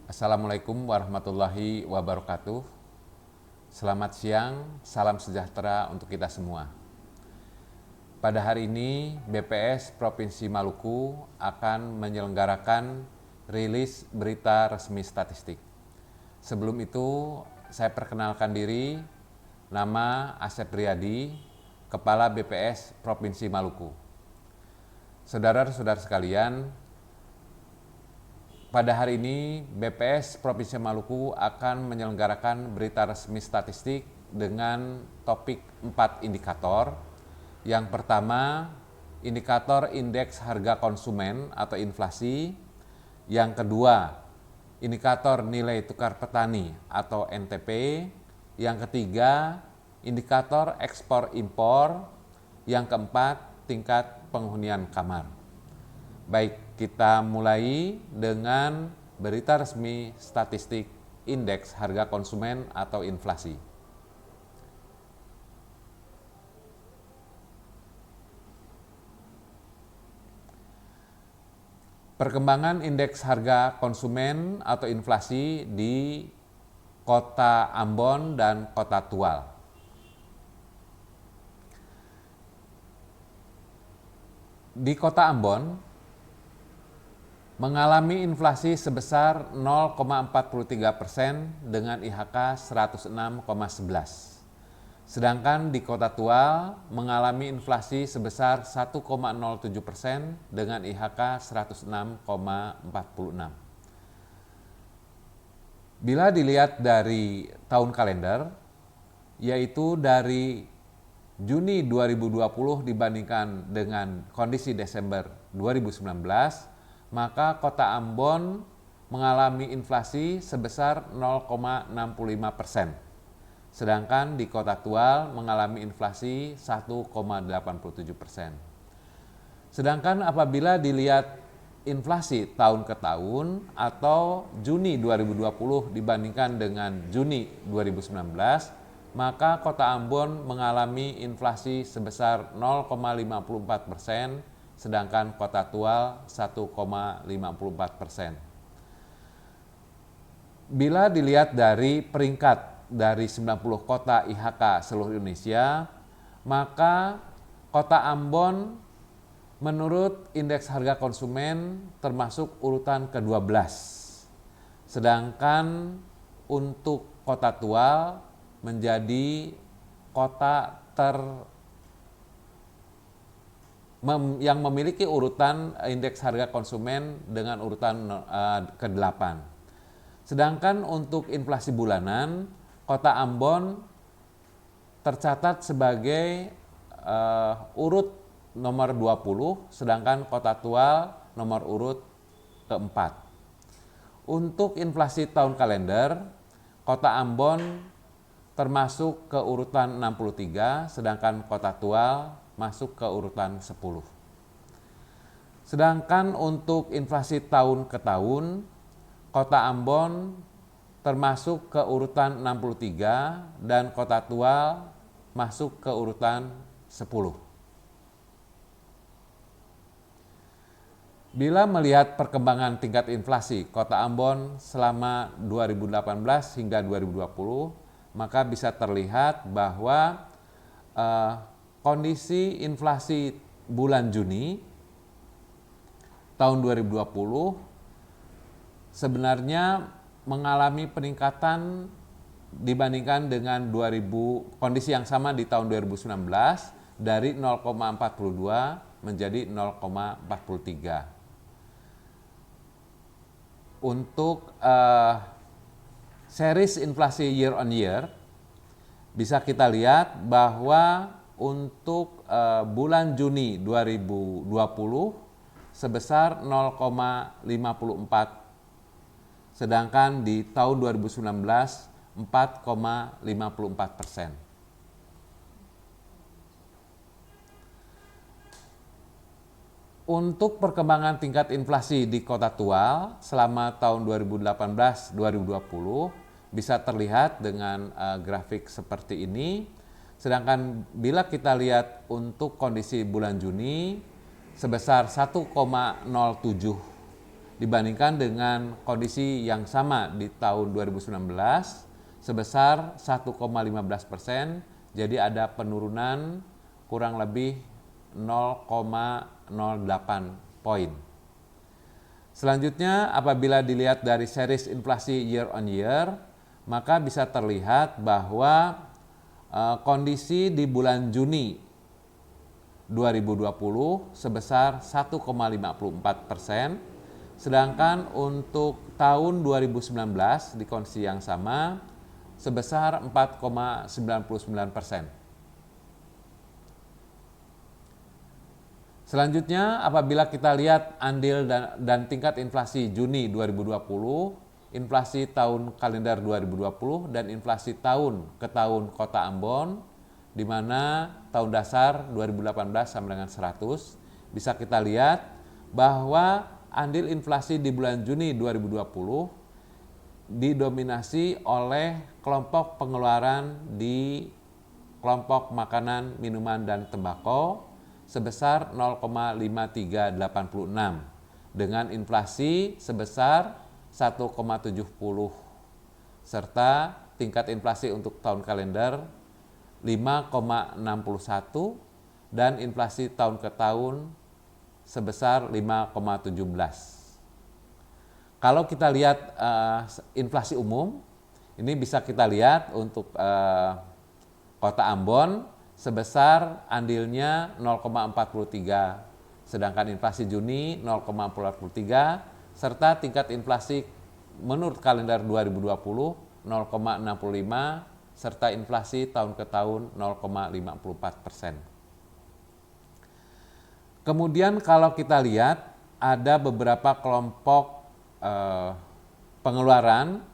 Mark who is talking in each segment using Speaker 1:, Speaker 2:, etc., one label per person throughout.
Speaker 1: Assalamualaikum warahmatullahi wabarakatuh. Selamat siang, salam sejahtera untuk kita semua. Pada hari ini, BPS Provinsi Maluku akan menyelenggarakan rilis berita resmi statistik. Sebelum itu, saya perkenalkan diri, nama Asep Riyadi, Kepala BPS Provinsi Maluku. Saudara-saudara sekalian, pada hari ini, BPS Provinsi Maluku akan menyelenggarakan berita resmi statistik dengan topik 4 indikator. Yang pertama, indikator indeks harga konsumen atau inflasi. Yang kedua, indikator nilai tukar petani atau NTP. Yang ketiga, indikator ekspor impor. Yang keempat, tingkat penghunian kamar. Baik, kita mulai dengan berita resmi statistik indeks harga konsumen atau inflasi. Perkembangan indeks harga konsumen atau inflasi di Kota Ambon dan Kota Tual. Di Kota Ambon mengalami inflasi sebesar 0,43% dengan IHK 106,11. Sedangkan di Kota Tual mengalami inflasi sebesar 1,07% dengan IHK 106,46. Bila dilihat dari tahun kalender, yaitu dari Juni 2020 dibandingkan dengan kondisi Desember 2019, maka Kota Ambon mengalami inflasi sebesar 0,65%. Sedangkan di Kota Tual mengalami inflasi 1,87%. Sedangkan apabila dilihat inflasi tahun ke tahun atau Juni 2020 dibandingkan dengan Juni 2019, maka Kota Ambon mengalami inflasi sebesar 0,54%, sedangkan Kota Tual 1,54%. Bila dilihat dari peringkat dari 90 kota IHK seluruh Indonesia, maka Kota Ambon menurut indeks harga konsumen termasuk urutan ke-12. Sedangkan untuk Kota Tual menjadi kota yang memiliki urutan indeks harga konsumen dengan urutan ke-8. Sedangkan untuk inflasi bulanan, Kota Ambon tercatat sebagai urut nomor 20, sedangkan Kota Tual nomor urut ke-4. Untuk inflasi tahun kalender, Kota Ambon termasuk ke urutan 63, sedangkan Kota Tual masuk ke urutan 10. Sedangkan untuk inflasi tahun ke tahun, Kota Ambon termasuk ke urutan 63 dan Kota Tual masuk ke urutan 10. Bila melihat perkembangan tingkat inflasi Kota Ambon selama 2018 hingga 2020, maka bisa terlihat bahwa kondisi inflasi bulan Juni tahun 2020 sebenarnya mengalami peningkatan dibandingkan dengan kondisi yang sama di tahun 2019 dari 0,42 menjadi 0,43. Untuk series inflasi year on year bisa kita lihat bahwa untuk bulan Juni 2020 sebesar 0,54, sedangkan di tahun 2019 4,54%. Untuk perkembangan tingkat inflasi di Kota Tual selama tahun 2018-2020 bisa terlihat dengan grafik seperti ini. Sedangkan bila kita lihat untuk kondisi bulan Juni sebesar 1,07 dibandingkan dengan kondisi yang sama di tahun 2019 sebesar 1,15%, jadi ada penurunan kurang lebih 0,08 poin. Selanjutnya, apabila dilihat dari series inflasi year on year, maka bisa terlihat bahwa kondisi di bulan Juni 2020 sebesar 1,54%, sedangkan untuk tahun 2019 di kondisi yang sama sebesar 4,99%. Selanjutnya, apabila kita lihat andil dan tingkat inflasi Juni 2020, inflasi tahun kalender 2020 dan inflasi tahun ke tahun Kota Ambon, di mana tahun dasar 2018 sama dengan 100, bisa kita lihat bahwa andil inflasi di bulan Juni 2020 didominasi oleh kelompok pengeluaran di kelompok makanan, minuman, dan tembakau sebesar 0,5386 dengan inflasi sebesar 1,70 serta tingkat inflasi untuk tahun kalender 5,61 dan inflasi tahun ke tahun sebesar 5,17. Kalau kita lihat inflasi umum, ini bisa kita lihat untuk Kota Ambon sebesar andilnya 0,43, sedangkan inflasi Juni 0,43, serta tingkat inflasi menurut kalender 2020 0,65, serta inflasi tahun ke tahun 0,54%. Kemudian kalau kita lihat ada beberapa kelompok pengeluaran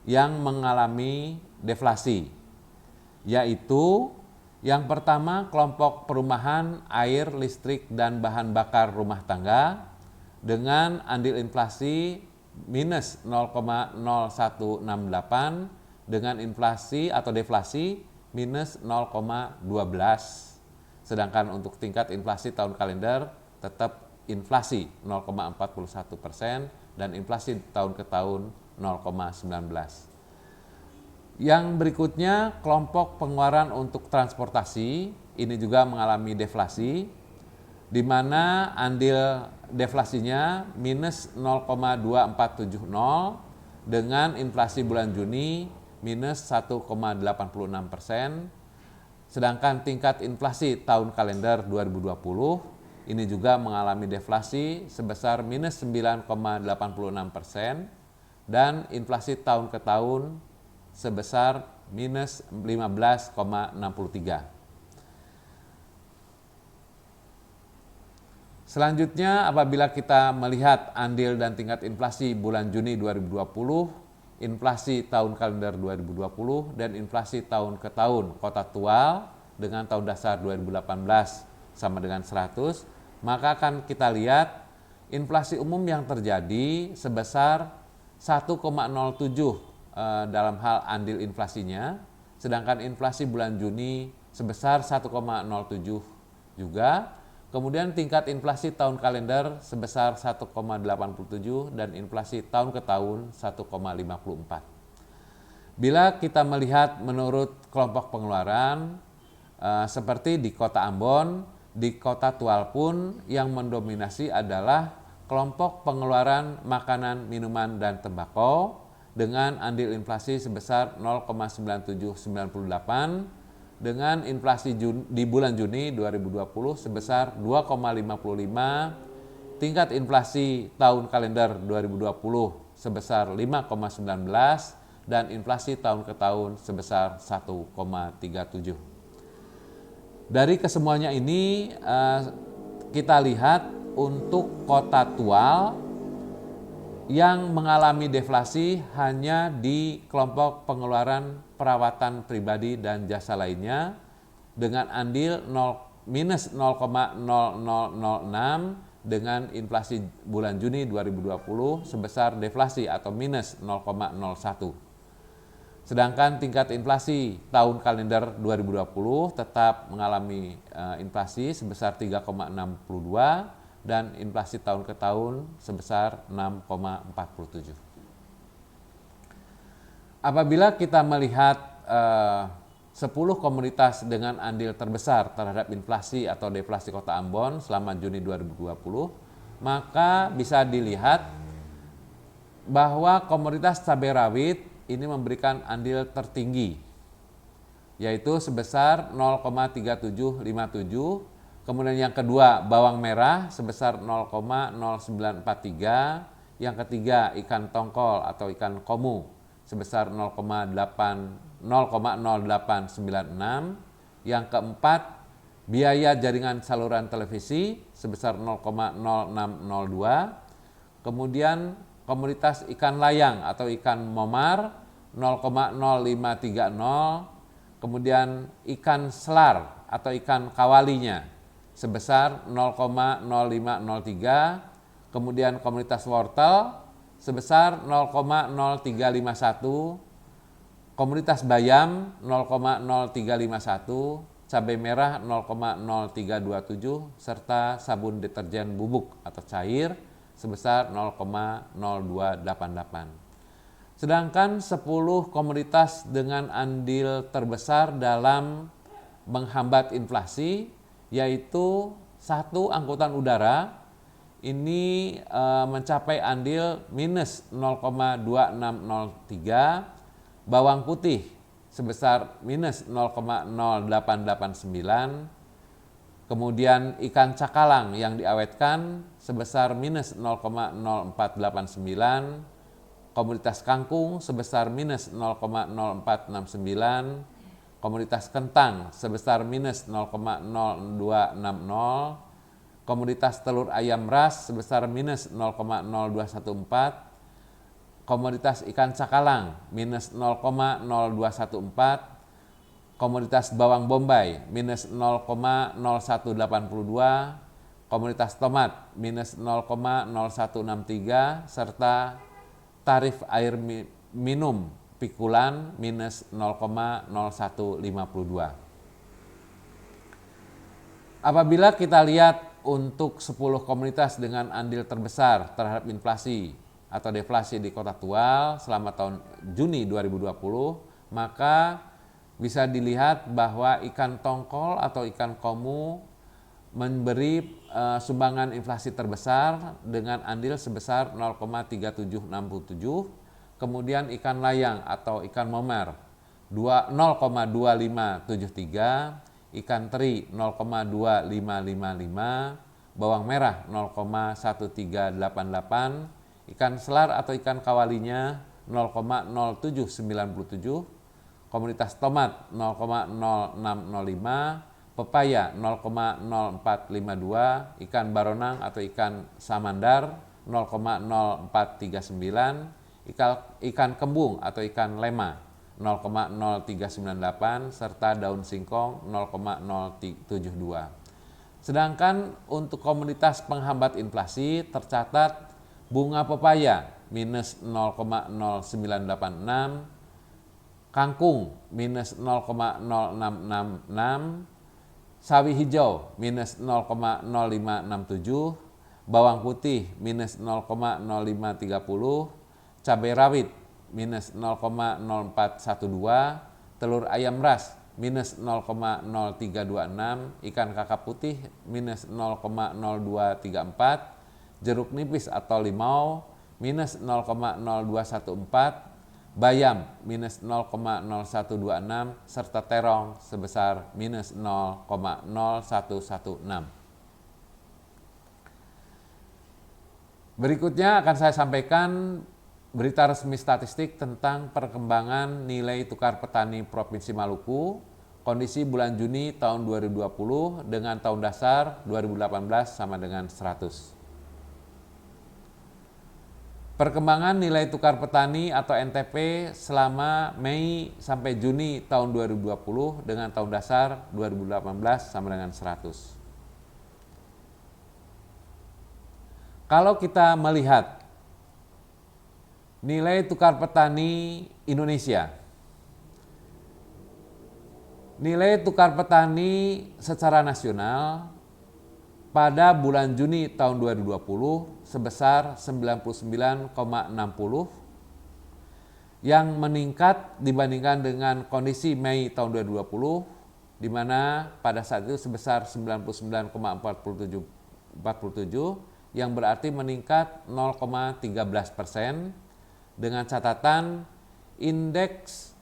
Speaker 1: yang mengalami deflasi, yaitu yang pertama kelompok perumahan, air, listrik, dan bahan bakar rumah tangga dengan andil inflasi minus 0,0168 dengan inflasi atau deflasi minus 0,12. Sedangkan untuk tingkat inflasi tahun kalender tetap inflasi 0,41% dan inflasi tahun ke tahun 0,19. Yang berikutnya kelompok pengeluaran untuk transportasi, ini juga mengalami deflasi, di mana andil deflasinya minus 0,2470 dengan inflasi bulan Juni minus 1,86%, sedangkan tingkat inflasi tahun kalender 2020 ini juga mengalami deflasi sebesar minus 9,86% dan inflasi tahun ke tahun sebesar minus 15,63. Selanjutnya, apabila kita melihat andil dan tingkat inflasi bulan Juni 2020, inflasi tahun kalender 2020 dan inflasi tahun ke tahun Kota Tual dengan tahun dasar 2018 sama dengan 100, maka akan kita lihat inflasi umum yang terjadi sebesar 1,07 dalam hal andil inflasinya, sedangkan inflasi bulan Juni sebesar 1,07 juga. Kemudian tingkat inflasi tahun kalender sebesar 1,87 dan inflasi tahun ke tahun 1,54. Bila kita melihat menurut kelompok pengeluaran seperti di Kota Ambon, di Kota Tual pun yang mendominasi adalah kelompok pengeluaran makanan, minuman, dan tembakau dengan andil inflasi sebesar 0,9798 dengan inflasi di bulan Juni 2020 sebesar 2,55, tingkat inflasi tahun kalender 2020 sebesar 5,19 dan inflasi tahun ke tahun sebesar 1,37. Dari kesemuanya ini kita lihat untuk Kota Tual yang mengalami deflasi hanya di kelompok pengeluaran perawatan pribadi dan jasa lainnya dengan andil minus 0,0006 dengan inflasi bulan Juni 2020 sebesar deflasi atau minus 0,01. Sedangkan tingkat inflasi tahun kalender 2020 tetap mengalami inflasi sebesar 3,62 dan inflasi tahun ke tahun sebesar 6,47. Apabila kita melihat 10 komoditas dengan andil terbesar terhadap inflasi atau deflasi Kota Ambon selama Juni 2020, maka bisa dilihat bahwa komoditas cabai rawit ini memberikan andil tertinggi, yaitu sebesar 0,3757. Kemudian yang kedua bawang merah sebesar 0,0943. Yang ketiga ikan tongkol atau ikan komu sebesar 0,0896. Yang keempat biaya jaringan saluran televisi sebesar 0,0602. Kemudian komoditas ikan layang atau ikan momar 0,0530. Kemudian ikan selar atau ikan kawalinya sebesar 0,0503. Kemudian komoditas wortel sebesar 0,0351. Komoditas bayam 0,0351, cabai merah 0,0327, serta sabun deterjen bubuk atau cair sebesar 0,0288. Sedangkan 10 komoditas dengan andil terbesar dalam menghambat inflasi, yaitu satu, angkutan udara, ini mencapai andil minus 0,2603, bawang putih sebesar minus 0,0889, kemudian ikan cakalang yang diawetkan sebesar minus 0,0489, komoditas kangkung sebesar minus 0,0469, komoditas kentang sebesar minus 0,0260, komoditas telur ayam ras sebesar minus 0,0214, komoditas ikan cakalang minus 0,0214, komoditas bawang bombay minus 0,0182, komoditas tomat minus 0,0163, serta tarif air minum pikulan minus 0,0152. Apabila kita lihat untuk 10 komoditas dengan andil terbesar terhadap inflasi atau deflasi di Kota Tual selama tahun Juni 2020, maka bisa dilihat bahwa ikan tongkol atau ikan komu memberi sumbangan inflasi terbesar dengan andil sebesar 0,3767, kemudian ikan layang atau ikan momer 0,2573, ikan teri 0,2555, bawang merah 0,1388, ikan selar atau ikan kawalinya 0,0797, komoditas tomat 0,0605, pepaya 0,0452, ikan baronang atau ikan samandar 0,0439, ikan kembung atau ikan lema 0,0398, serta daun singkong 0,072. Sedangkan untuk komoditas penghambat inflasi tercatat bunga pepaya minus 0,0986, kangkung minus 0,0666, sawi hijau minus 0,0567, bawang putih minus 0,0530, cabai rawit minus 0,0412, telur ayam ras minus 0,0326, ikan kakap putih minus 0,0234, jeruk nipis atau limau minus 0,0214, bayam minus 0,0126, serta terong sebesar minus 0,0116. Berikutnya akan saya sampaikan berita resmi statistik tentang perkembangan nilai tukar petani Provinsi Maluku, kondisi bulan Juni tahun 2020 dengan tahun dasar 2018 sama dengan 100. Perkembangan nilai tukar petani atau NTP selama Mei sampai Juni tahun 2020 dengan tahun dasar 2018 sama dengan 100. Kalau kita melihat nilai tukar petani Indonesia, nilai tukar petani secara nasional pada bulan Juni tahun 2020 sebesar 99,60 yang meningkat dibandingkan dengan kondisi Mei tahun 2020 di mana pada saat itu sebesar 99,47 yang berarti meningkat 0,13% dengan catatan indeks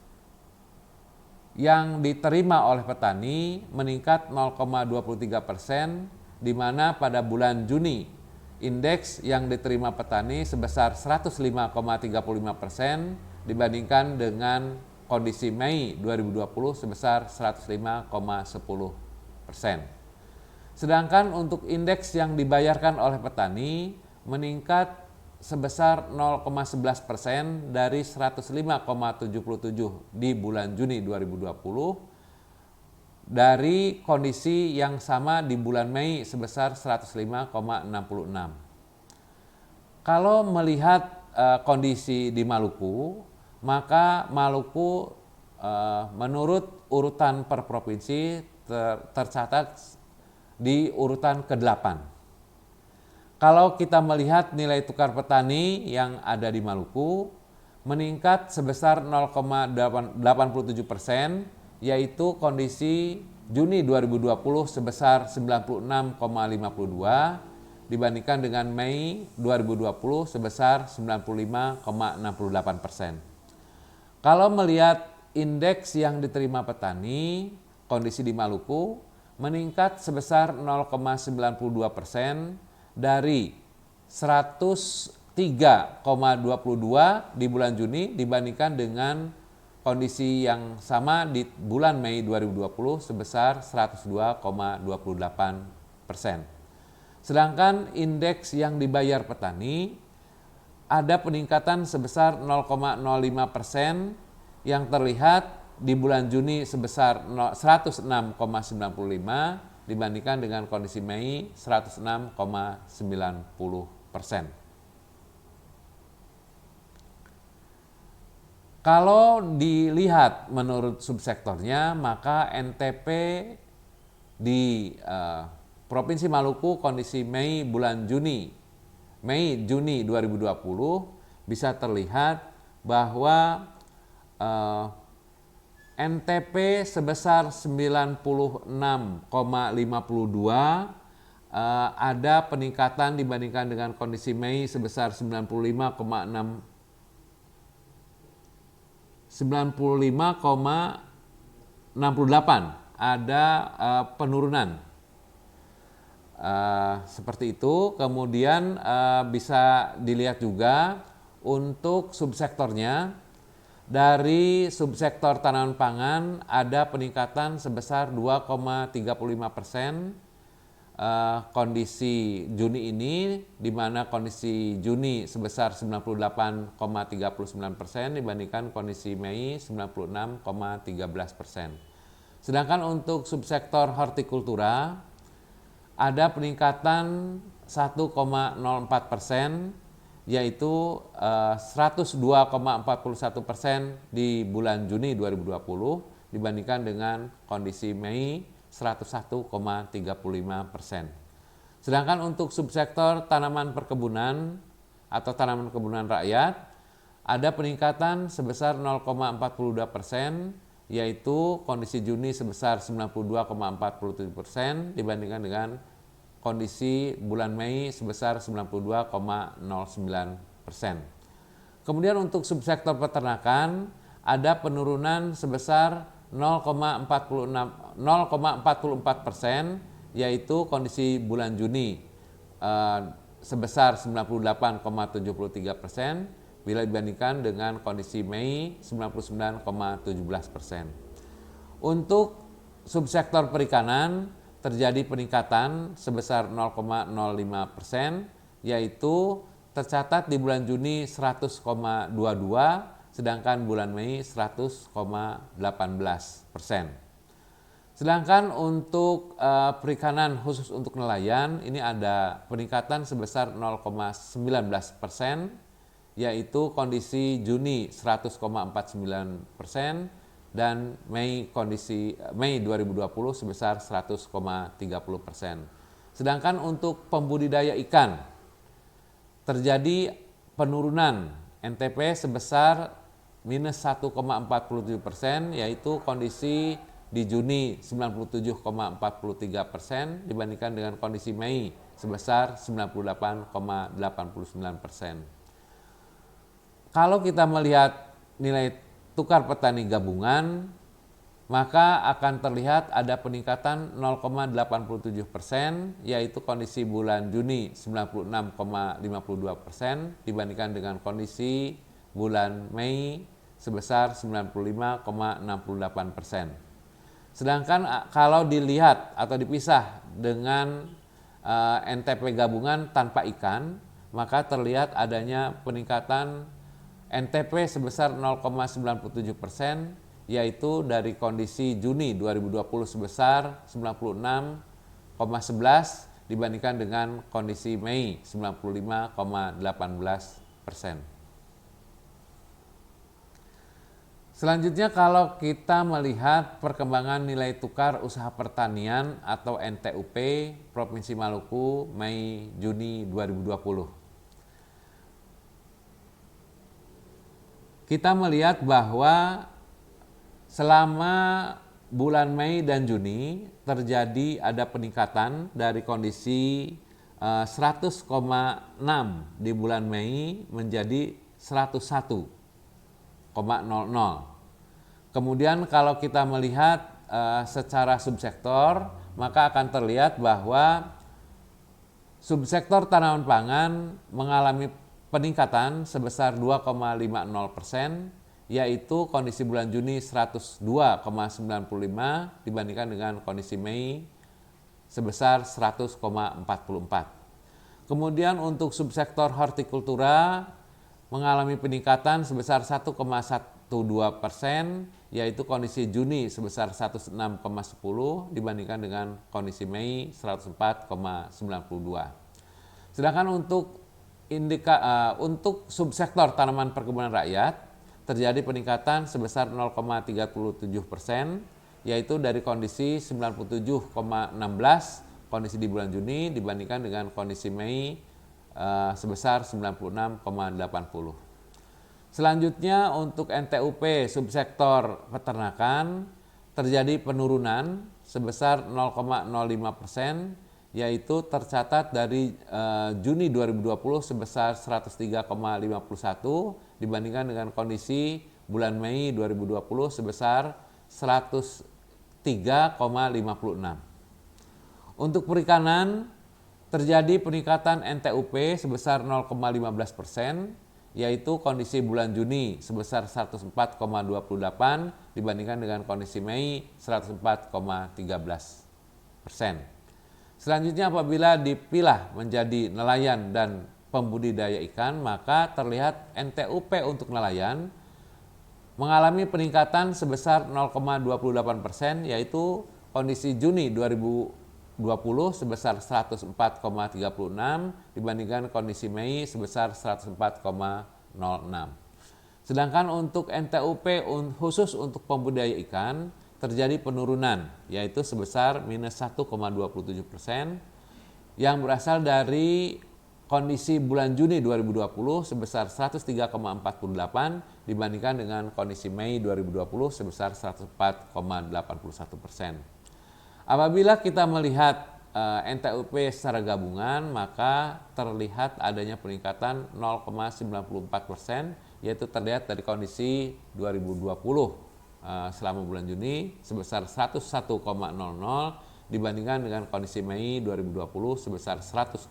Speaker 1: yang diterima oleh petani meningkat 0,23%, di mana pada bulan Juni indeks yang diterima petani sebesar 105,35% dibandingkan dengan kondisi Mei 2020 sebesar 105,10%. Sedangkan untuk indeks yang dibayarkan oleh petani meningkat sebesar 0,11% dari 105,77 di bulan Juni 2020 dari kondisi yang sama di bulan Mei sebesar 105,66. Kalau melihat kondisi di Maluku, maka Maluku menurut urutan per provinsi tercatat di urutan ke-8. Kalau kita melihat nilai tukar petani yang ada di Maluku meningkat sebesar 0,87%, yaitu kondisi Juni 2020 sebesar 96,52 dibandingkan dengan Mei 2020 sebesar 95,68%. Kalau melihat indeks yang diterima petani, kondisi di Maluku meningkat sebesar 0,92% dari 103,22 di bulan Juni dibandingkan dengan kondisi yang sama di bulan Mei 2020 sebesar 102,28%. Sedangkan indeks yang dibayar petani ada peningkatan sebesar 0,05% yang terlihat di bulan Juni sebesar 106,95 dibandingkan dengan kondisi Mei 106,90%. Kalau dilihat menurut subsektornya, maka NTP di Provinsi Maluku kondisi Mei Juni 2020 bisa terlihat bahwa NTP sebesar 96,52 ada peningkatan dibandingkan dengan kondisi Mei sebesar 95,68, ada penurunan seperti itu. Kemudian bisa dilihat juga untuk subsektornya. Dari subsektor tanaman pangan ada peningkatan sebesar 2,35%. Kondisi Juni ini, di mana kondisi Juni sebesar 98,39% dibandingkan kondisi Mei 96,13%. Sedangkan untuk subsektor hortikultura ada peningkatan 1,04%, yaitu 102,41% di bulan Juni 2020 dibandingkan dengan kondisi Mei 101,35%. Sedangkan untuk subsektor tanaman perkebunan atau tanaman kebunan rakyat ada peningkatan sebesar 0,42%, yaitu kondisi Juni sebesar 92,47% dibandingkan dengan kondisi bulan Mei sebesar 92,09%. Kemudian untuk subsektor peternakan ada penurunan sebesar 0,44%, yaitu kondisi bulan Juni sebesar 98,73% bila dibandingkan dengan kondisi Mei 99,17%. Untuk subsektor perikanan terjadi peningkatan sebesar 0,05%, yaitu tercatat di bulan Juni 100,22, sedangkan bulan Mei 100,18%. Sedangkan untuk perikanan khusus untuk nelayan ini ada peningkatan sebesar 0,19%, yaitu kondisi Juni 100,49% dan Mei 2020 sebesar 100,30%. Sedangkan untuk pembudidaya ikan terjadi penurunan NTP sebesar minus 1,47%, yaitu kondisi di Juni 97,43% dibandingkan dengan kondisi Mei sebesar 98,89%. Kalau kita melihat nilai tukar petani gabungan, maka akan terlihat ada peningkatan 0,87%, yaitu kondisi bulan Juni 96,52% dibandingkan dengan kondisi bulan Mei sebesar 95,68%. Sedangkan kalau dilihat atau dipisah dengan NTP gabungan tanpa ikan, maka terlihat adanya peningkatan NTP sebesar 0,97%, yaitu dari kondisi Juni 2020 sebesar 96,11 dibandingkan dengan kondisi Mei 95,18%. Selanjutnya kalau kita melihat perkembangan nilai tukar usaha pertanian atau NTUP Provinsi Maluku Mei Juni 2020. Kita melihat bahwa selama bulan Mei dan Juni terjadi ada peningkatan dari kondisi 100,6 di bulan Mei menjadi 101,00. Kemudian kalau kita melihat secara subsektor, maka akan terlihat bahwa subsektor tanaman pangan mengalami peningkatan sebesar 2,50%, yaitu kondisi bulan Juni 102,95 dibandingkan dengan kondisi Mei sebesar 100,44. Kemudian untuk subsektor hortikultura mengalami peningkatan sebesar 1,12%, yaitu kondisi Juni sebesar 106,10 dibandingkan dengan kondisi Mei 104,92. Sedangkan untuk subsektor tanaman perkebunan rakyat terjadi peningkatan sebesar 0,37%, yaitu dari kondisi 97,16 kondisi di bulan Juni dibandingkan dengan kondisi Mei sebesar 96,80. Selanjutnya untuk NTUP subsektor peternakan terjadi penurunan sebesar 0,05%, yaitu tercatat dari Juni 2020 sebesar 103,51 dibandingkan dengan kondisi bulan Mei 2020 sebesar 103,56. Untuk perikanan terjadi peningkatan NTUP sebesar 0,15%, yaitu kondisi bulan Juni sebesar 104,28 dibandingkan dengan kondisi Mei 104,13%. Selanjutnya apabila dipilah menjadi nelayan dan pembudidaya ikan, maka terlihat NTUP untuk nelayan mengalami peningkatan sebesar 0,28%, yaitu kondisi Juni 2020 sebesar 104,36 dibandingkan kondisi Mei sebesar 104,06. Sedangkan untuk NTUP khusus untuk pembudidaya ikan terjadi penurunan, yaitu sebesar minus 1,27%, yang berasal dari kondisi bulan Juni 2020 sebesar 103,48 dibandingkan dengan kondisi Mei 2020 sebesar 104,81%. Apabila kita melihat NTUP secara gabungan, maka terlihat adanya peningkatan 0,94%, yaitu terlihat dari kondisi 2020 selama bulan Juni sebesar 101,00 dibandingkan dengan kondisi Mei 2020 sebesar 100,06%.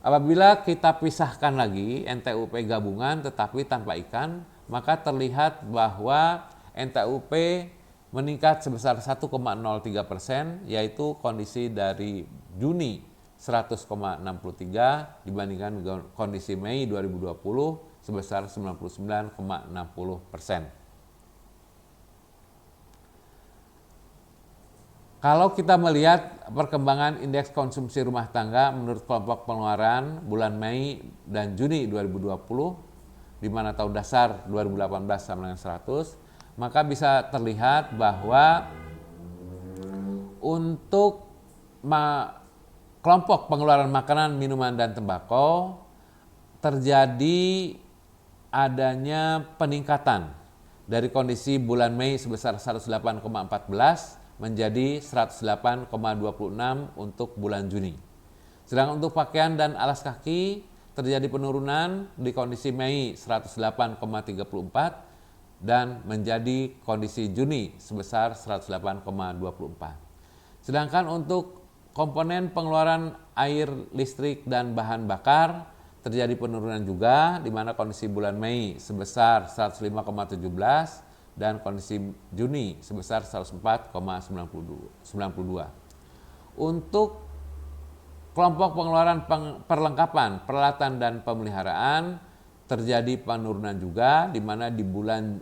Speaker 1: Apabila kita pisahkan lagi NTUP gabungan tetapi tanpa ikan, maka terlihat bahwa NTUP meningkat sebesar 1,03%, yaitu kondisi dari Juni 100,63 dibandingkan dengan kondisi Mei 2020 sebesar 99,60%. Kalau kita melihat perkembangan indeks konsumsi rumah tangga menurut kelompok pengeluaran bulan Mei dan Juni 2020, di mana tahun dasar 2018 sama dengan 100, maka bisa terlihat bahwa untuk kelompok pengeluaran makanan, minuman, dan tembakau terjadi adanya peningkatan dari kondisi bulan Mei sebesar 108,14 menjadi 108,26 untuk bulan Juni. Sedangkan untuk pakaian dan alas kaki terjadi penurunan di kondisi Mei 108,34 dan menjadi kondisi Juni sebesar 108,24. Sedangkan untuk komponen pengeluaran air, listrik, dan bahan bakar terjadi penurunan juga, di mana kondisi bulan Mei sebesar 105,17 dan kondisi Juni sebesar 104,92. Untuk kelompok pengeluaran perlengkapan, peralatan, dan pemeliharaan terjadi penurunan juga, di mana di bulan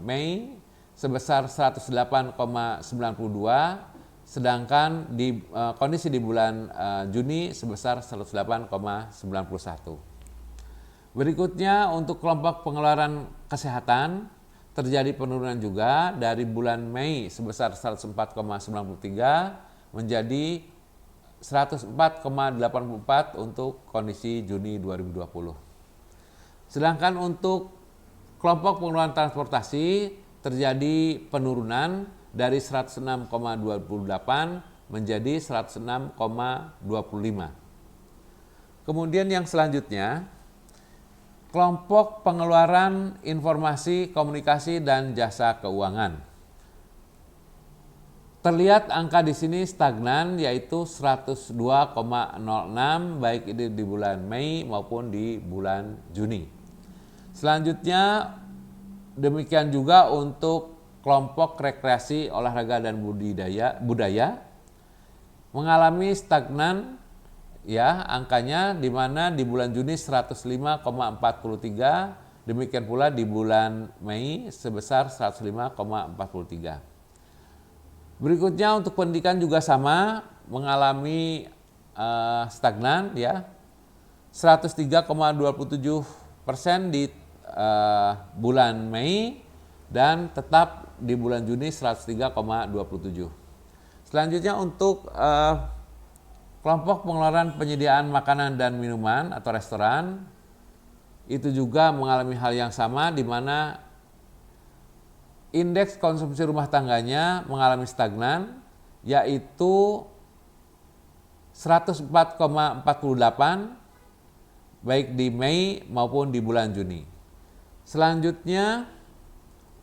Speaker 1: Mei sebesar 108,92, sedangkan di kondisi di bulan Juni sebesar 108,91. Berikutnya untuk kelompok pengeluaran kesehatan terjadi penurunan juga dari bulan Mei sebesar 104,93 menjadi 104,84 untuk kondisi Juni 2020. Sedangkan untuk kelompok pengeluaran transportasi terjadi penurunan dari 106,28 menjadi 106,25. Kemudian yang selanjutnya, kelompok pengeluaran informasi, komunikasi, dan jasa keuangan. Terlihat angka di sini stagnan, yaitu 102,06 baik ini di bulan Mei maupun di bulan Juni. Selanjutnya demikian juga untuk kelompok rekreasi, olahraga, dan budaya mengalami stagnan ya angkanya, di mana di bulan Juni 105,43, demikian pula di bulan Mei sebesar 105,43. Berikutnya untuk pendidikan juga sama, mengalami stagnan ya, 103,27% di bulan Mei dan tetap di bulan Juni 103,27. Selanjutnya untuk kelompok pengeluaran penyediaan makanan dan minuman atau restoran, itu juga mengalami hal yang sama, di mana indeks konsumsi rumah tangganya mengalami stagnan, yaitu 104,48 baik di Mei maupun di bulan Juni. Selanjutnya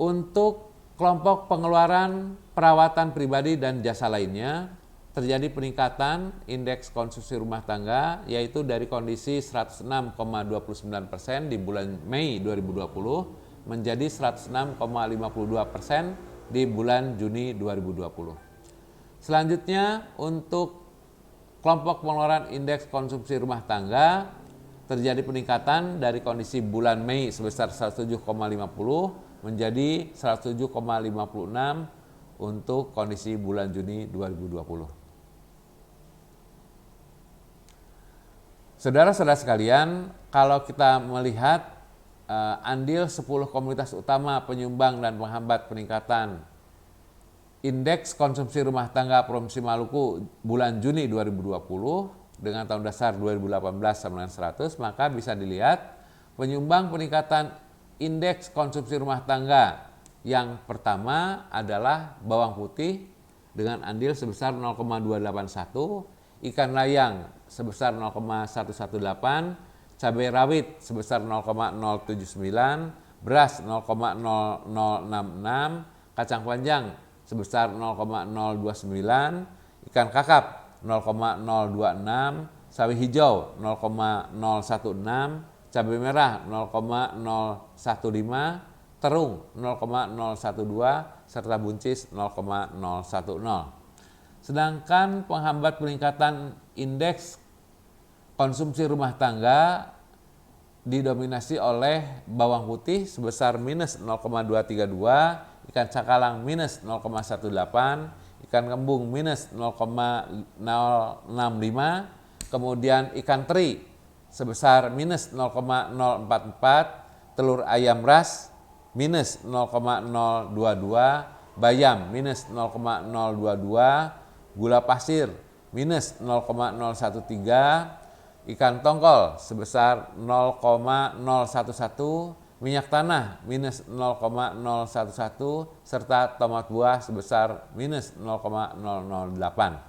Speaker 1: untuk kelompok pengeluaran perawatan pribadi dan jasa lainnya terjadi peningkatan indeks konsumsi rumah tangga, yaitu dari kondisi 106,29% di bulan Mei 2020 menjadi 106,52% di bulan Juni 2020. Selanjutnya untuk kelompok pengeluaran indeks konsumsi rumah tangga terjadi peningkatan dari kondisi bulan Mei sebesar 107,50 menjadi 107,56 untuk kondisi bulan Juni 2020. Saudara-saudara sekalian, kalau kita melihat andil 10 komunitas utama penyumbang dan penghambat peningkatan indeks konsumsi rumah tangga Provinsi Maluku bulan Juni 2020 dengan tahun dasar 2018 sama dengan 100, maka bisa dilihat penyumbang peningkatan indeks konsumsi rumah tangga yang pertama adalah bawang putih dengan andil sebesar 0,281, ikan layang sebesar 0,118, cabai rawit sebesar 0,079, beras 0,0066, kacang panjang sebesar 0,029, ikan kakap 0,026, sawi hijau 0,016, cabai merah 0,015, terung 0,012, serta buncis 0,010. Sedangkan penghambat peningkatan indeks konsumsi rumah tangga didominasi oleh bawang putih sebesar minus 0,232, ikan cakalang minus 0,18, ikan kembung minus 0,065, kemudian ikan teri sebesar minus 0,044, telur ayam ras minus 0,022, bayam minus 0,022, gula pasir minus 0,013, ikan tongkol sebesar 0,011, minyak tanah minus 0,011, serta tomat buah sebesar minus 0,008.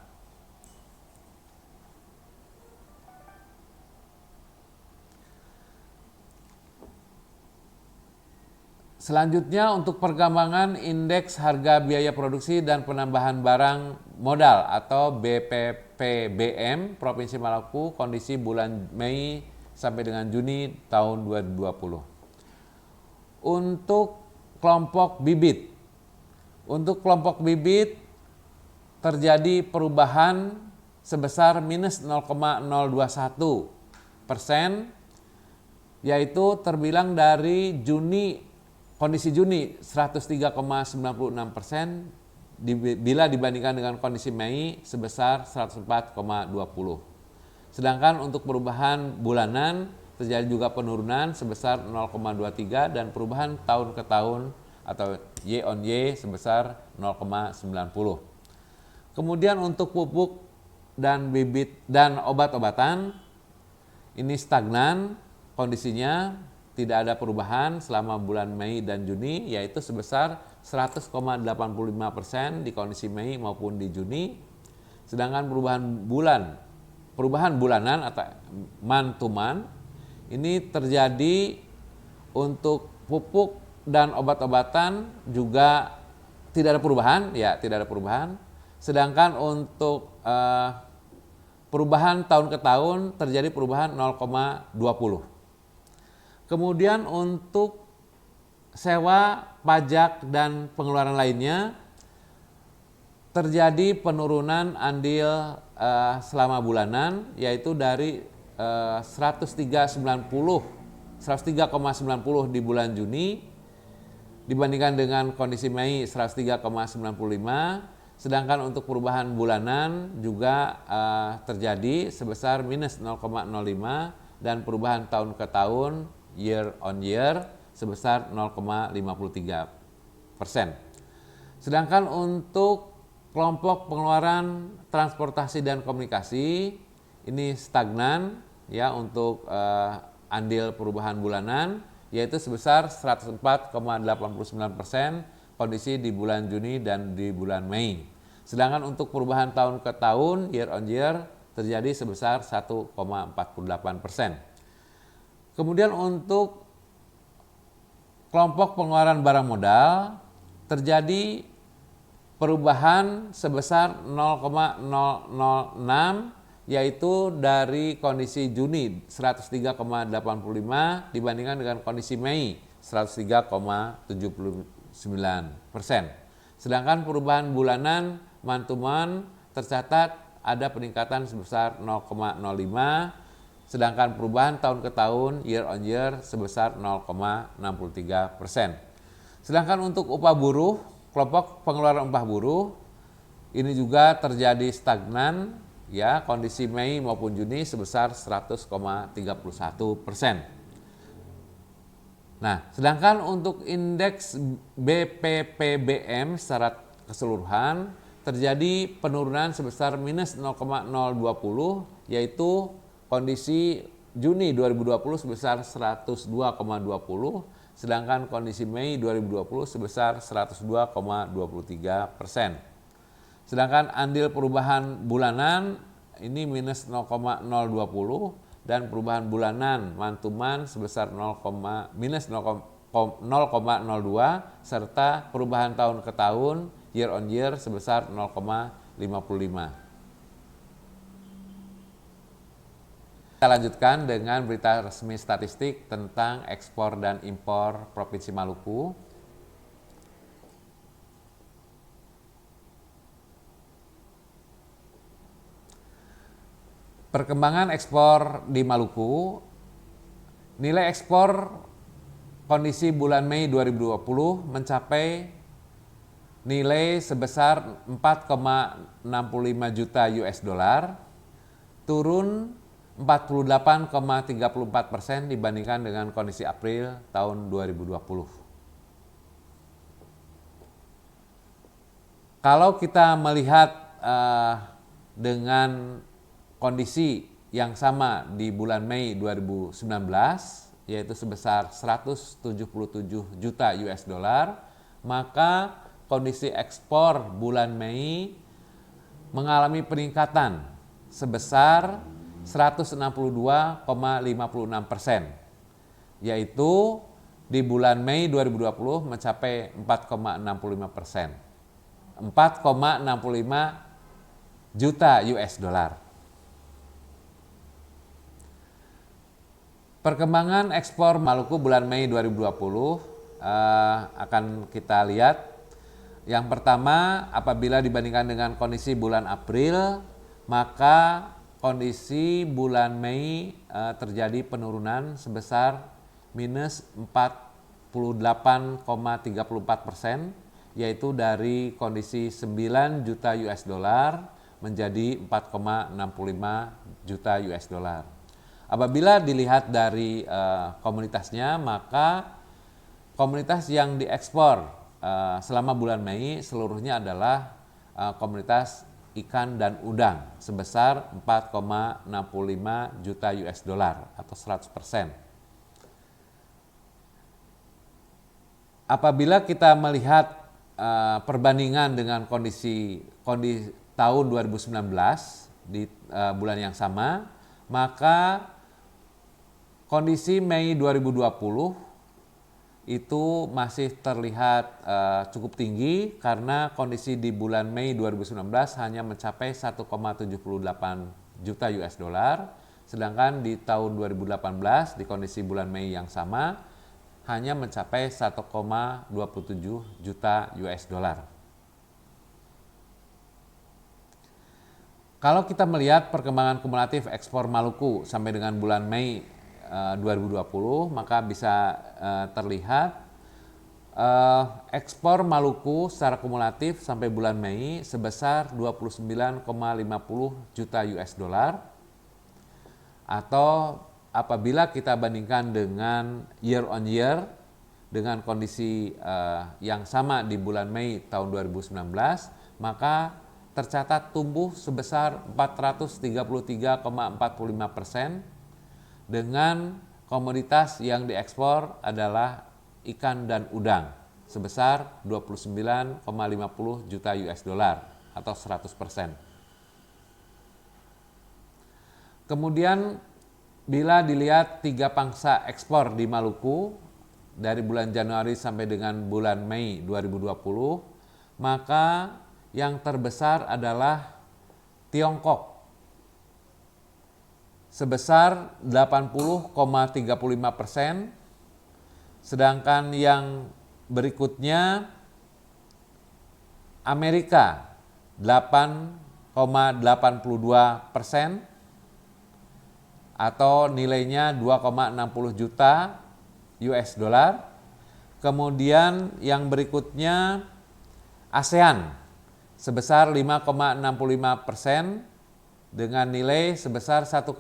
Speaker 1: Selanjutnya untuk perkembangan indeks harga biaya produksi dan penambahan barang modal atau BPPBM Provinsi Maluku kondisi bulan Mei sampai dengan Juni tahun 2020. Untuk kelompok bibit. Untuk kelompok bibit terjadi perubahan sebesar minus 0,021%, yaitu terbilang dari kondisi Juni 103,96% bila dibandingkan dengan kondisi Mei sebesar 104,20. Sedangkan untuk perubahan bulanan terjadi juga penurunan sebesar 0,23 dan perubahan tahun ke tahun atau Y on Y sebesar 0,90. Kemudian untuk pupuk dan bibit dan obat-obatan ini stagnan kondisinya. Tidak ada perubahan selama bulan Mei dan Juni, yaitu sebesar 100,85% di kondisi Mei maupun di Juni. Sedangkan perubahan bulanan atau month to month ini terjadi untuk pupuk dan obat-obatan juga tidak ada perubahan, Sedangkan untuk perubahan tahun ke tahun terjadi perubahan 0,20. Kemudian untuk sewa, pajak, dan pengeluaran lainnya terjadi penurunan andil selama bulanan, yaitu dari 103,90 di bulan Juni dibandingkan dengan kondisi Mei 103,95. Sedangkan untuk perubahan bulanan juga terjadi sebesar minus 0,05 dan perubahan tahun ke tahun year on year sebesar 0,53%. Sedangkan untuk kelompok pengeluaran transportasi dan komunikasi ini stagnan ya untuk andil perubahan bulanan, yaitu sebesar 104,89% kondisi di bulan Juni dan di bulan Mei. Sedangkan untuk perubahan tahun ke tahun year on year terjadi sebesar 1,48%. Kemudian untuk kelompok pengeluaran barang modal terjadi perubahan sebesar 0,006, yaitu dari kondisi Juni 103,85 dibandingkan dengan kondisi Mei 103,79%. Sedangkan perubahan bulanan month to month tercatat ada peningkatan sebesar 0,05. Sedangkan perubahan tahun ke tahun year on year sebesar 0,63%. Sedangkan untuk upah buruh, kelompok pengeluaran upah buruh ini juga terjadi stagnan ya kondisi Mei maupun Juni sebesar 100,31%. Nah, sedangkan untuk indeks BPPBM secara keseluruhan terjadi penurunan sebesar minus 0,020, yaitu kondisi Juni 2020 sebesar 102,20, sedangkan kondisi Mei 2020 sebesar 102,23%. Sedangkan andil perubahan bulanan ini minus 0,020 dan perubahan bulanan month to month sebesar minus 0,02 serta perubahan tahun ke tahun year on year sebesar 0,55. Kita lanjutkan dengan berita resmi statistik tentang ekspor dan impor Provinsi Maluku. Perkembangan ekspor di Maluku, nilai ekspor kondisi bulan Mei 2020 mencapai nilai sebesar 4,65 juta US dollar, turun 48,34% dibandingkan dengan kondisi April tahun 2020. Kalau kita melihat dengan kondisi yang sama di bulan Mei 2019, yaitu sebesar 177 juta US dollar, maka kondisi ekspor bulan Mei mengalami peningkatan sebesar 162,56%, yaitu di bulan Mei 2020 mencapai 4,65%. 4,65 juta US dollar. Perkembangan ekspor Maluku bulan Mei 2020 akan kita lihat. Yang pertama, apabila dibandingkan dengan kondisi bulan April, maka kondisi bulan Mei terjadi penurunan sebesar minus 48,34%, yaitu dari kondisi 9 juta US dollar menjadi 4,65 juta US dollar. Apabila dilihat dari komoditasnya, maka komoditas yang diekspor selama bulan Mei seluruhnya adalah komoditas ikan dan udang sebesar 4,65 juta US dollar atau 100%. Apabila kita melihat perbandingan dengan kondisi tahun 2019 di bulan yang sama, maka kondisi Mei 2020 itu masih terlihat cukup tinggi karena kondisi di bulan Mei 2019 hanya mencapai 1,78 juta US dollar, sedangkan di tahun 2018 di kondisi bulan Mei yang sama hanya mencapai 1,27 juta US dollar. Kalau kita melihat perkembangan kumulatif ekspor Maluku sampai dengan bulan Mei 2020, maka bisa terlihat ekspor Maluku secara kumulatif sampai bulan Mei sebesar 29,50 juta US dollar, atau apabila kita bandingkan dengan year on year dengan kondisi yang sama di bulan Mei tahun 2019, maka tercatat tumbuh sebesar 433,45% dengan komoditas yang diekspor adalah ikan dan udang sebesar 29,50 juta US dollar atau 100%. Kemudian bila dilihat tiga pangsa ekspor di Maluku dari bulan Januari sampai dengan bulan Mei 2020, maka yang terbesar adalah Tiongkok sebesar 80,35%, sedangkan yang berikutnya Amerika 8,82% atau nilainya 2,60 juta US dollar. Kemudian yang berikutnya ASEAN sebesar 5,65% dengan nilai sebesar 1,51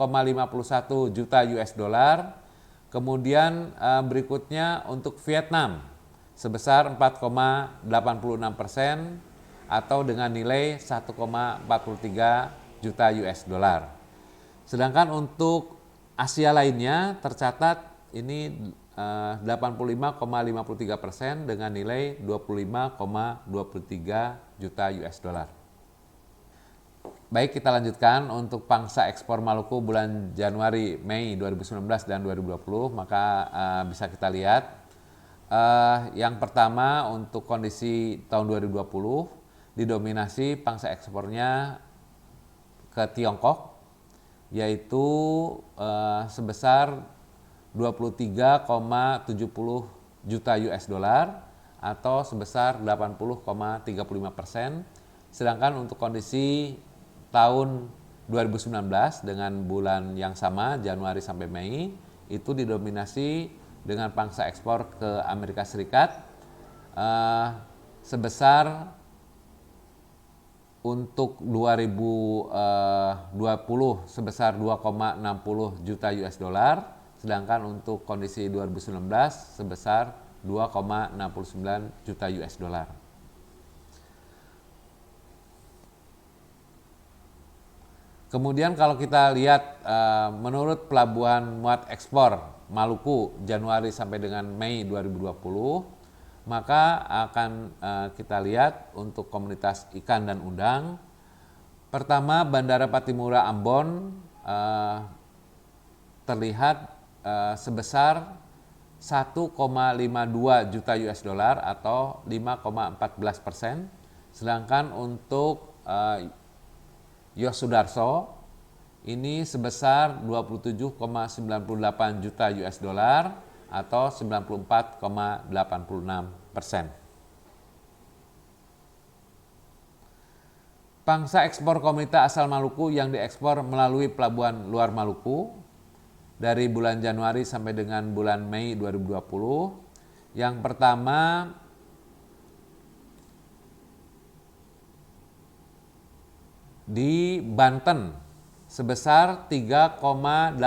Speaker 1: juta US dollar. Kemudian berikutnya untuk Vietnam sebesar 4,86% atau dengan nilai 1,43 juta US dollar. Sedangkan untuk Asia lainnya tercatat ini 85,53% dengan nilai 25,23 juta US dollar. Baik, kita lanjutkan untuk pangsa ekspor Maluku bulan Januari, Mei 2019 dan 2020, maka bisa kita lihat yang pertama untuk kondisi tahun 2020 didominasi pangsa ekspornya ke Tiongkok, yaitu sebesar 23,70 juta US dollar atau sebesar 80,35%. Sedangkan untuk kondisi tahun 2019 dengan bulan yang sama Januari sampai Mei itu didominasi dengan pangsa ekspor ke Amerika Serikat sebesar untuk 2020 sebesar 2,60 juta US dollar, sedangkan untuk kondisi 2019 sebesar 2,69 juta US dollar. Kemudian kalau kita lihat menurut Pelabuhan Muat Ekspor Maluku Januari sampai dengan Mei 2020, maka akan kita lihat untuk komoditas ikan dan udang. Pertama, Bandara Patimura Ambon terlihat sebesar 1,52 juta US dollar atau 5,14%. Sedangkan untuk Yosudarso ini sebesar 27,98 juta US dollar atau 94,86%. Pangsa ekspor komoditas asal Maluku yang diekspor melalui Pelabuhan Luar Maluku dari bulan Januari sampai dengan bulan Mei 2020. Yang pertama, di Banten sebesar 3,86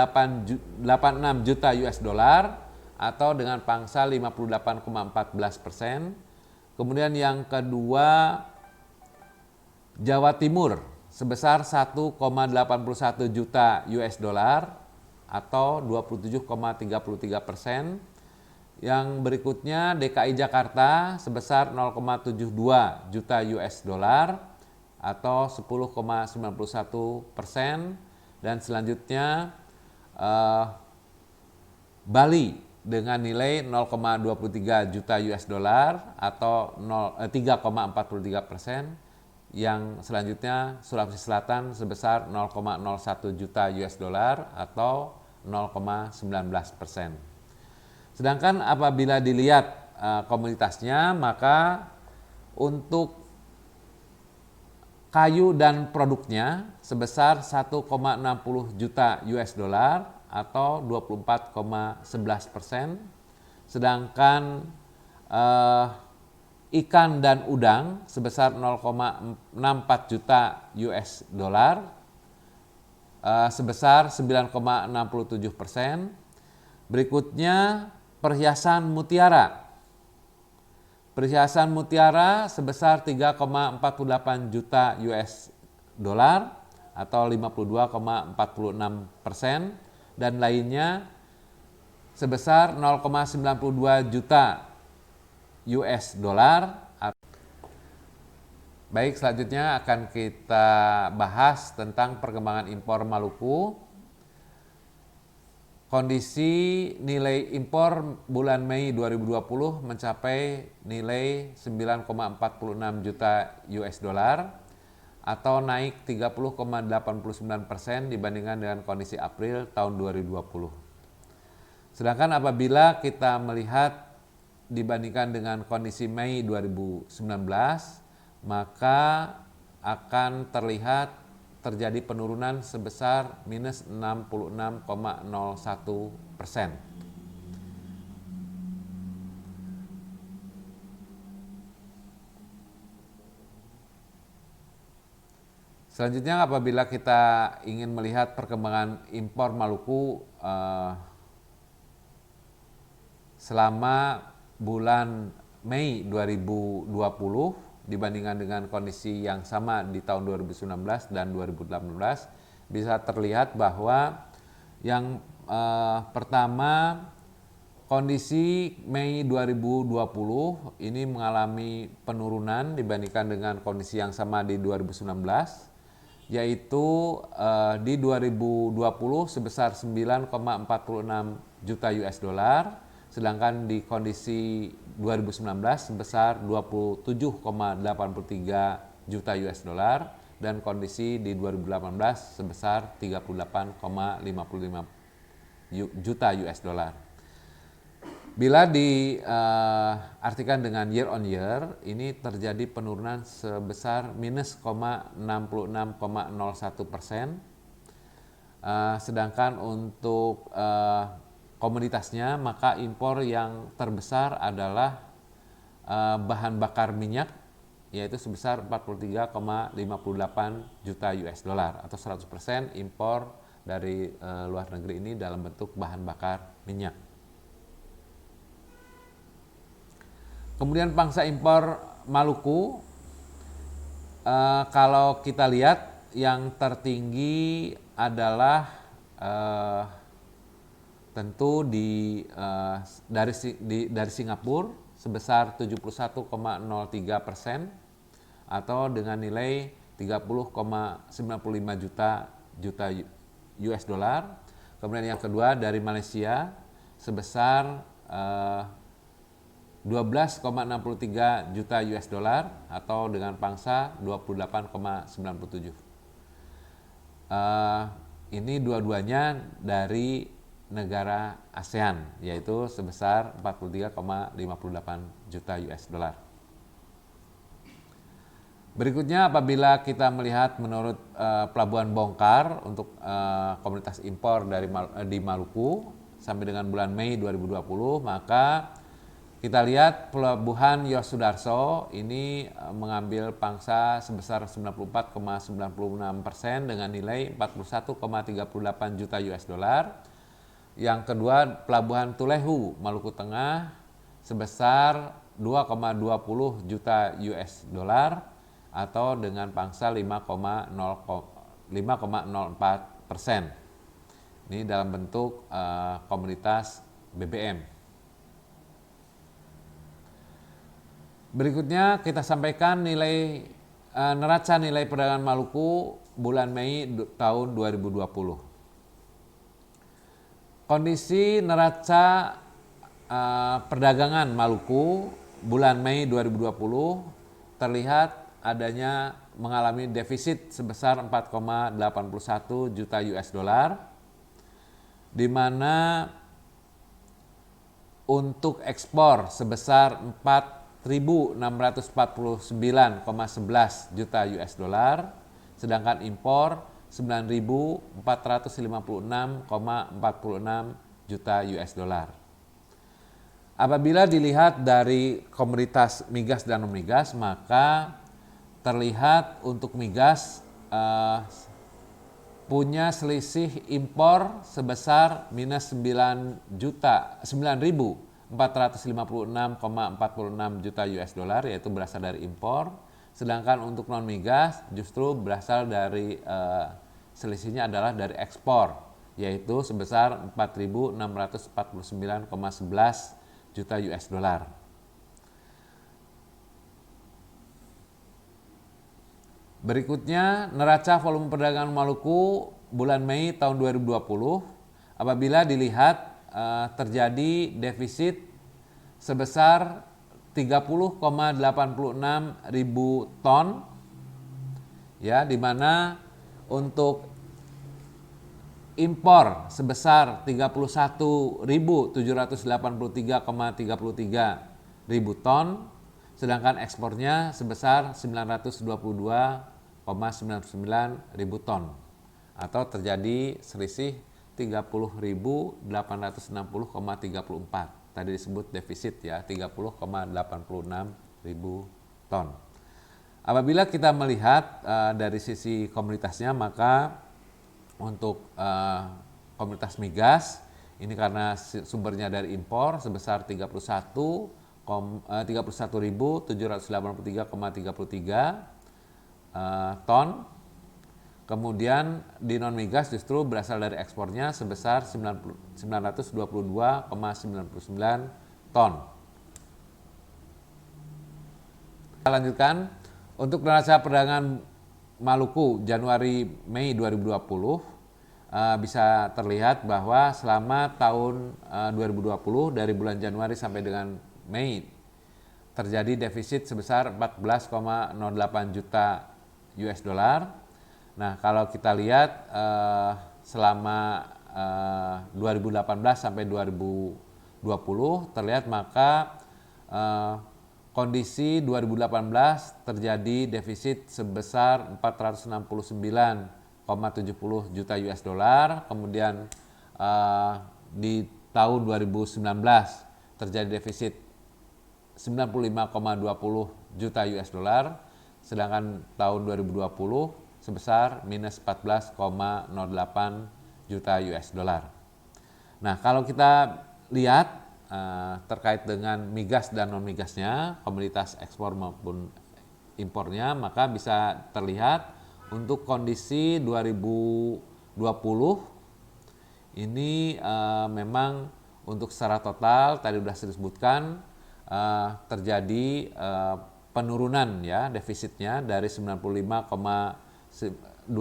Speaker 1: juta US dollar atau dengan pangsa 58,14%. Kemudian yang kedua, Jawa Timur sebesar 1,81 juta US dollar atau 27,33%. Yang berikutnya DKI Jakarta sebesar 0,72 juta US dollar atau 10,91%. Dan selanjutnya Bali dengan nilai 0,23 juta US dollar atau 3,43%. Yang selanjutnya Sulawesi Selatan sebesar 0,01 juta US dollar atau 0,19%. Sedangkan apabila dilihat komoditasnya, maka untuk kayu dan produknya sebesar 1,60 juta US dollar atau 24,11%. Sedangkan ikan dan udang sebesar 0,64 juta US dollar sebesar 9,67%. Berikutnya perhiasan mutiara. Perhiasan mutiara sebesar 3,48 juta US dollar atau 52,46%, dan lainnya sebesar 0,92 juta US dollar. Baik, selanjutnya akan kita bahas tentang perkembangan impor Maluku. Kondisi nilai impor bulan Mei 2020 mencapai nilai 9,46 juta US dollar atau naik 30,89% dibandingkan dengan kondisi April tahun 2020. Sedangkan apabila kita melihat dibandingkan dengan kondisi Mei 2019, maka akan terlihat terjadi penurunan sebesar minus 66,01%. Selanjutnya, apabila kita ingin melihat perkembangan impor Maluku selama bulan Mei 2020 dibandingkan dengan kondisi yang sama di tahun 2019 dan 2018, bisa terlihat bahwa yang pertama, kondisi Mei 2020 ini mengalami penurunan dibandingkan dengan kondisi yang sama di 2019, yaitu di 2020 sebesar 9,46 juta US dollar, sedangkan di kondisi 2019 sebesar 27,83 juta US dollar, dan kondisi di 2018 sebesar 38,55 juta US dollar. Bila diartikan dengan year on year, ini terjadi penurunan sebesar minus 66,01%. Sedangkan untuk komoditasnya, maka impor yang terbesar adalah bahan bakar minyak, yaitu sebesar 43,58 juta US dollar atau 100% impor dari luar negeri ini dalam bentuk bahan bakar minyak. Kemudian pangsa impor Maluku, kalau kita lihat yang tertinggi adalah tentu dari Singapura sebesar 71,03% atau dengan nilai 30,95 juta US dollar. Kemudian yang kedua dari Malaysia sebesar 12,63 juta US dollar atau dengan pangsa 28,97. Ini dua-duanya dari negara ASEAN, yaitu sebesar 43,58 juta US dollar. Berikutnya apabila kita melihat menurut pelabuhan bongkar untuk komoditas impor di Maluku sampai dengan bulan Mei 2020, maka kita lihat pelabuhan Yosudarso ini mengambil pangsa sebesar 94,96% dengan nilai 41,38 juta US dollar. Yang kedua pelabuhan Tulehu Maluku Tengah sebesar 2,20 juta US dollar atau dengan pangsa 5,04%. Ini dalam bentuk komoditas BBM. Berikutnya kita sampaikan neraca nilai perdagangan Maluku bulan Mei tahun 2020. Kondisi neraca perdagangan Maluku bulan Mei 2020 terlihat adanya mengalami defisit sebesar 4,81 juta US dollar, di mana untuk ekspor sebesar 4.649,11 juta US dollar, sedangkan impor 9.456,46 juta US dollar. Apabila dilihat dari komoditas migas dan non-migas, maka terlihat untuk migas punya selisih impor sebesar minus 9.456,46 juta US dollar, yaitu berasal dari impor. Sedangkan untuk non migas justru berasal dari selisihnya adalah dari ekspor, yaitu sebesar 4.649,11 juta US dollar. Berikutnya neraca volume perdagangan Maluku bulan Mei tahun 2020 apabila dilihat terjadi defisit sebesar 30,86 ribu ton, ya, di mana untuk impor sebesar 31.783,33 ribu ton, sedangkan ekspornya sebesar 922,99 ribu ton, atau terjadi selisih 30.860,34. Tadi disebut defisit, ya, 30,86 ribu ton. Apabila kita melihat dari sisi komoditasnya, maka untuk komoditas migas ini karena sumbernya dari impor sebesar 31.783,33 ton. Kemudian di non migas justru berasal dari ekspornya sebesar 922,99 ton. Kita lanjutkan untuk neraca perdagangan Maluku Januari Mei 2020 bisa terlihat bahwa selama tahun 2020 dari bulan Januari sampai dengan Mei terjadi defisit sebesar 14,08 juta US dollar. Nah, kalau kita lihat selama 2018 sampai 2020 terlihat maka kondisi 2018 terjadi defisit sebesar 469,70 juta US dollar. Kemudian di tahun 2019 terjadi defisit 95,20 juta US dollar, sedangkan tahun 2020 sebesar minus 14,08 juta US dollar. Nah, kalau kita lihat terkait dengan migas dan non migasnya, komoditas ekspor maupun impornya, maka bisa terlihat Untuk kondisi 2020 ini memang untuk secara total tadi sudah saya sebutkan terjadi penurunan ya defisitnya dari 201,97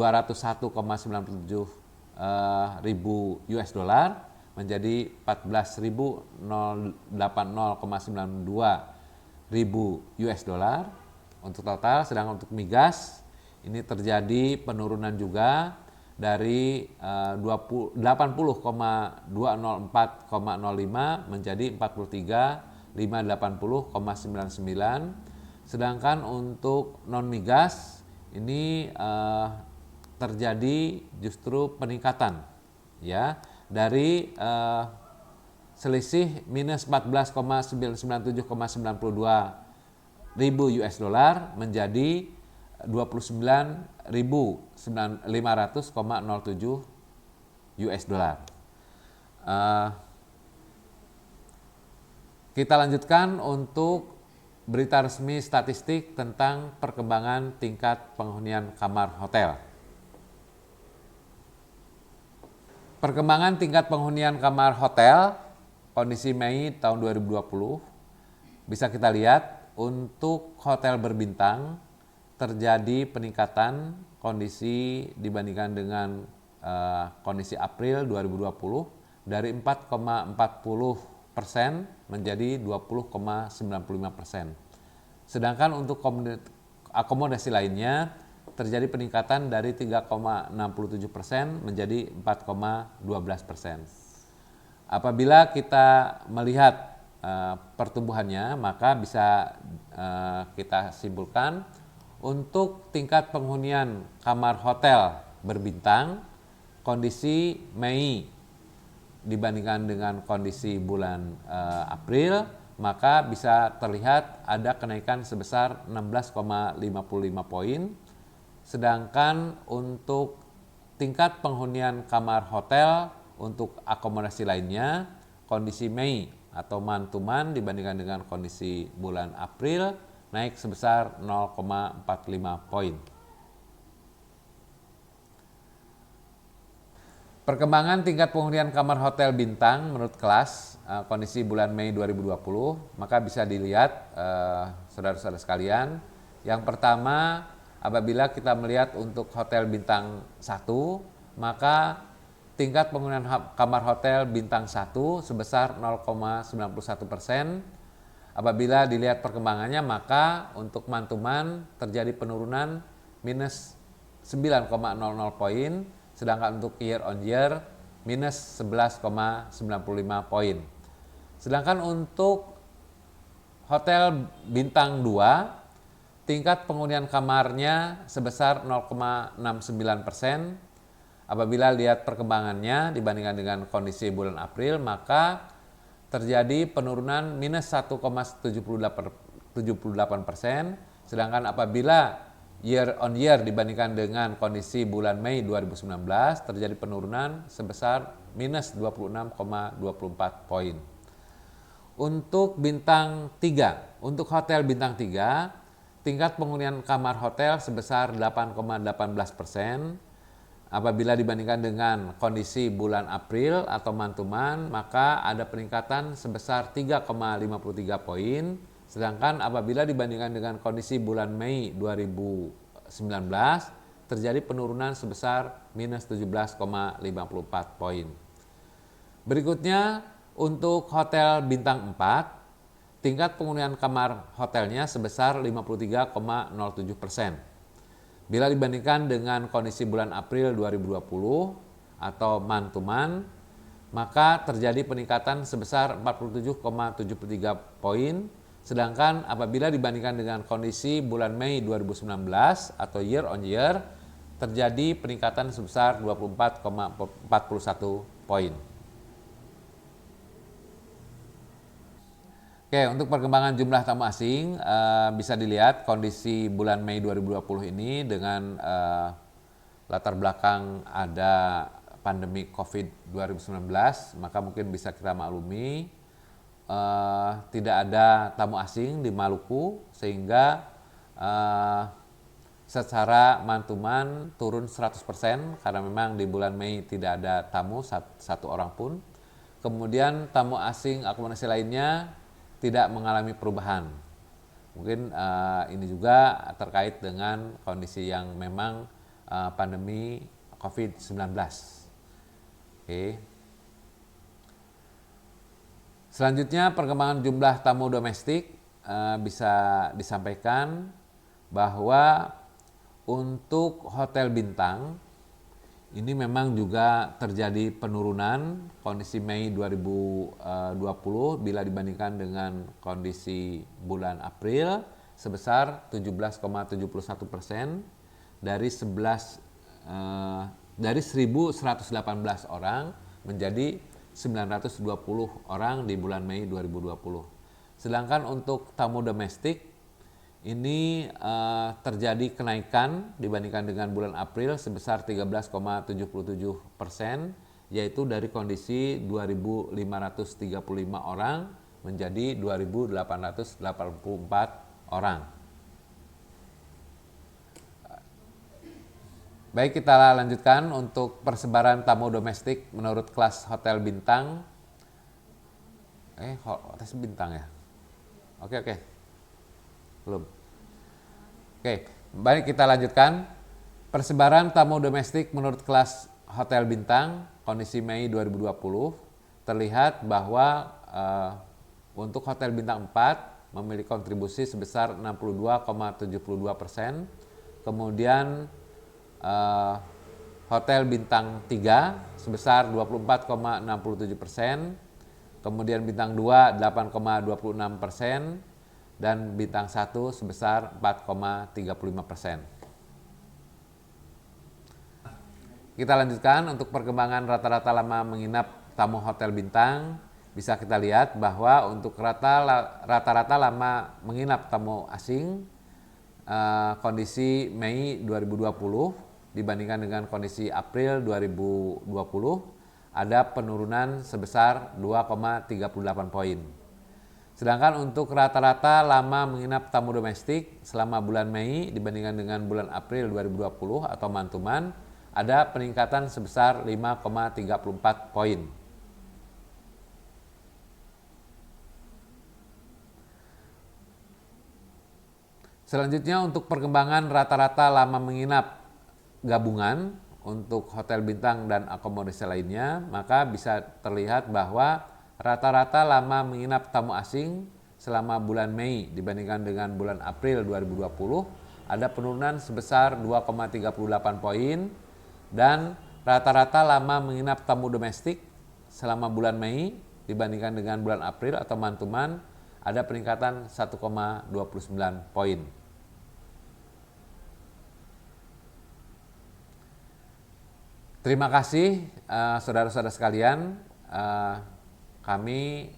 Speaker 1: ribu US dollar menjadi 14.080,92 ribu US dollar untuk total. Sedangkan untuk migas ini terjadi penurunan juga dari 80,204,05 menjadi 43.580,99. Sedangkan untuk non migas ini terjadi justru peningkatan ya dari selisih minus 14,997,92 ribu US dollar menjadi 29.500,07 US dollar. Kita lanjutkan untuk berita resmi statistik tentang perkembangan tingkat penghunian kamar hotel. Perkembangan tingkat penghunian kamar hotel kondisi Mei tahun 2020 bisa kita lihat untuk hotel berbintang terjadi peningkatan kondisi dibandingkan dengan kondisi April 2020 dari 4,40% menjadi 20,95%. Sedangkan untuk akomodasi lainnya terjadi peningkatan dari 3,67% menjadi 4,12%. Apabila kita melihat pertumbuhannya, maka bisa kita simpulkan untuk tingkat penghunian kamar hotel berbintang kondisi Mei dibandingkan dengan kondisi bulan April, maka bisa terlihat ada kenaikan sebesar 16,55 poin. Sedangkan untuk tingkat penghunian kamar hotel untuk akomodasi lainnya, kondisi Mei atau month to month dibandingkan dengan kondisi bulan April naik sebesar 0,45 poin. Perkembangan tingkat penghunian kamar hotel bintang menurut kelas kondisi bulan Mei 2020, maka bisa dilihat saudara-saudara sekalian. Yang pertama, apabila kita melihat untuk hotel bintang 1, maka tingkat penghunian kamar hotel bintang 1 sebesar 0,91%. Apabila dilihat perkembangannya, maka untuk month to month terjadi penurunan minus 9,00 poin, sedangkan untuk year on year minus 11,95 poin. Sedangkan untuk hotel bintang 2, tingkat penghunian kamarnya sebesar 0,69%. Apabila lihat perkembangannya dibandingkan dengan kondisi bulan April, maka terjadi penurunan minus 1,78%. Sedangkan apabila year on year dibandingkan dengan kondisi bulan Mei 2019 terjadi penurunan sebesar minus 26,24 poin. Untuk bintang 3, untuk hotel bintang 3, tingkat penghunian kamar hotel sebesar 8,18%. Apabila dibandingkan dengan kondisi bulan April atau month to month, maka ada peningkatan sebesar 3,53 poin. Sedangkan apabila dibandingkan dengan kondisi bulan Mei 2019, terjadi penurunan sebesar minus 17,54 poin. Berikutnya, untuk hotel bintang 4, tingkat penghunian kamar hotelnya sebesar 53,07%. Bila dibandingkan dengan kondisi bulan April 2020 atau month to month, maka terjadi peningkatan sebesar 47,73 poin. Sedangkan apabila dibandingkan dengan kondisi bulan Mei 2019 atau year on year, terjadi peningkatan sebesar 24,41 poin. Oke, untuk perkembangan jumlah tamu asing bisa dilihat kondisi bulan Mei 2020 ini dengan latar belakang ada pandemi COVID 2019, maka mungkin bisa kita maklumi tidak ada tamu asing di Maluku, sehingga secara mantuman turun 100% karena memang di bulan Mei tidak ada tamu satu orang pun. Kemudian tamu asing akomodasi lainnya tidak mengalami perubahan. Mungkin ini juga terkait dengan kondisi yang memang pandemi COVID-19. Oke. Selanjutnya perkembangan jumlah tamu domestik bisa disampaikan bahwa untuk hotel bintang ini memang juga terjadi penurunan kondisi Mei 2020 bila dibandingkan dengan kondisi bulan April sebesar 17,71% dari 1.118 orang menjadi 920 orang di bulan Mei 2020. Sedangkan untuk tamu domestik ini terjadi kenaikan dibandingkan dengan bulan April sebesar 13,77%, yaitu dari kondisi 2.535 orang menjadi 2.884 orang. Baik, kita lanjutkan untuk persebaran tamu domestik menurut kelas hotel bintang. Hotel bintang ya? Oke. Belum. Oke, baik kita lanjutkan. Persebaran tamu domestik menurut kelas hotel bintang kondisi Mei 2020 terlihat bahwa untuk hotel bintang 4 memiliki kontribusi sebesar 62,72%. Kemudian hotel bintang 3 sebesar 24,67%. Kemudian bintang 2 8,26%. Dan bintang 1 sebesar 4,35%. Kita lanjutkan untuk perkembangan rata-rata lama menginap tamu hotel bintang. Bisa kita lihat bahwa untuk rata-rata lama menginap tamu asing kondisi Mei 2020 dibandingkan dengan kondisi April 2020 ada penurunan sebesar 2,38 poin. Sedangkan untuk rata-rata lama menginap tamu domestik selama bulan Mei dibandingkan dengan bulan April 2020 atau mantuman ada peningkatan sebesar 5,34 poin. Selanjutnya untuk perkembangan rata-rata lama menginap gabungan untuk hotel bintang dan akomodasi lainnya, maka bisa terlihat bahwa rata-rata lama menginap tamu asing selama bulan Mei dibandingkan dengan bulan April 2020 ada penurunan sebesar 2,38 poin dan rata-rata lama menginap tamu domestik selama bulan Mei dibandingkan dengan bulan April atau mantuman ada peningkatan 1,29 poin. Terima kasih saudara-saudara sekalian. Kami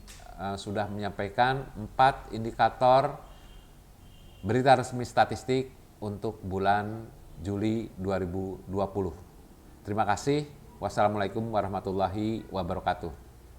Speaker 1: sudah menyampaikan 4 indikator berita resmi statistik untuk bulan Juli 2020. Terima kasih. Wassalamualaikum warahmatullahi wabarakatuh.